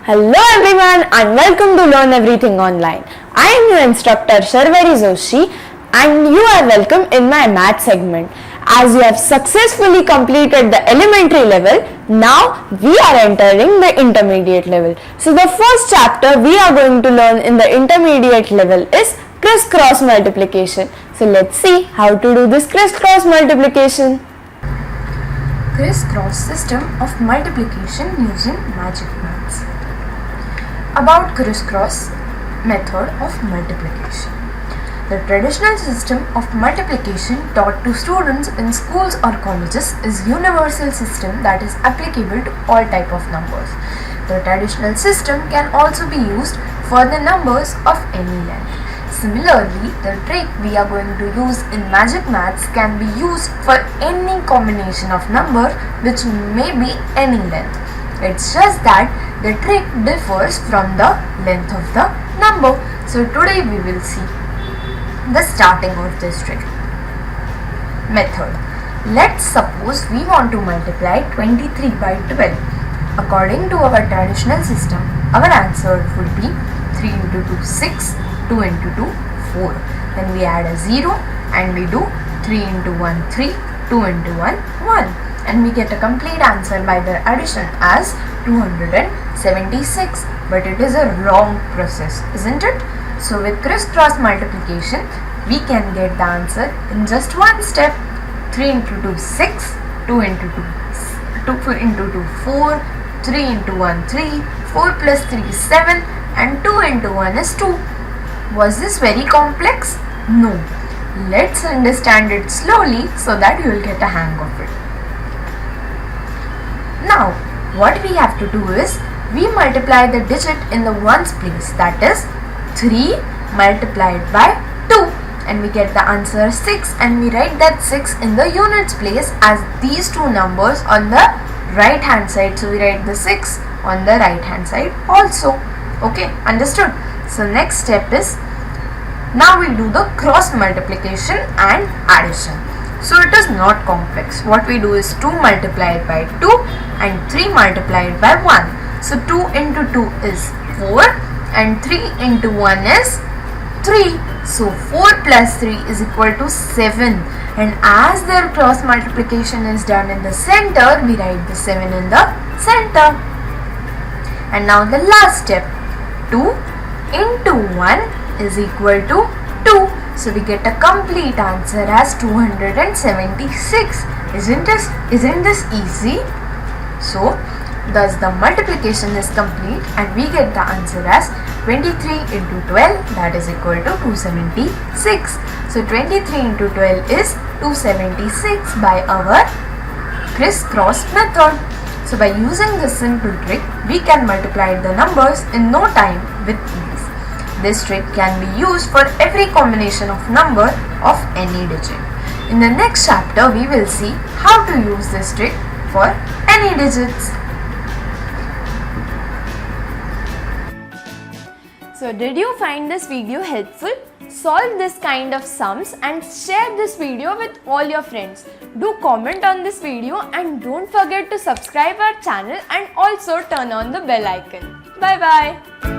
Hello everyone and welcome to Learn Everything Online. I am your instructor Sharvari Joshi and you are welcome in my math segment. As you have successfully completed the elementary level, now we are entering the intermediate level. So the first chapter we are going to learn in the intermediate level is criss-cross multiplication. So let's see how to do this criss-cross multiplication. Criss-cross system of multiplication using magic maths. About criss-cross method of multiplication. The traditional system of multiplication taught to students in schools or colleges is universal system that is applicable to all type of numbers. The traditional system can also be used for the numbers of any length. Similarly, the trick we are going to use in magic maths can be used for any combination of number which may be any length. It's just that the trick differs from the length of the number. So today we will see the starting of this trick method. Let's suppose we want to multiply 23 by 12. According to our traditional system, our answer would be 3 into 2 6, 2 into 2 4. Then we add a 0 and we do 3 into 1 3, 2 into 1 1. And we get a complete answer by the addition as 276, but it is a wrong process, isn't it? So with criss-cross multiplication, we can get the answer in just one step. 3 into 2 6, 2 into 2 into 2 4, 3 into 1 3, 4 plus 3 is 7 and 2 into 1 is 2. Was this very complex? No. Let's understand it slowly so that you will get a hang of it. Now, what we have to do is, we multiply the digit in the ones place, that is 3 multiplied by 2, and we get the answer 6, and we write that 6 in the units place as these two numbers on the right hand side. So we write the 6 on the right hand side also. Okay, understood? So next step is, now we do the cross multiplication and addition. So it is not complex. What we do is 2 multiplied by 2 and 3 multiplied by 1. So 2 into 2 is 4 and 3 into 1 is 3. So 4 plus 3 is equal to 7. And as the cross multiplication is done in the center, we write the 7 in the center. And now the last step, 2 into 1 is equal to 2. So we get a complete answer as 276. Isn't this easy? So thus the multiplication is complete and we get the answer as 23 into 12, that is equal to 276. So 23 into 12 is 276 by our criss-cross method. So by using this simple trick, we can multiply the numbers in no time with ease. This trick can be used for every combination of number of any digit. In the next chapter, we will see how to use this trick for any digits. So did you find this video helpful? Solve this kind of sums and share this video with all your friends. Do comment on this video and don't forget to subscribe our channel and also turn on the bell icon. Bye bye.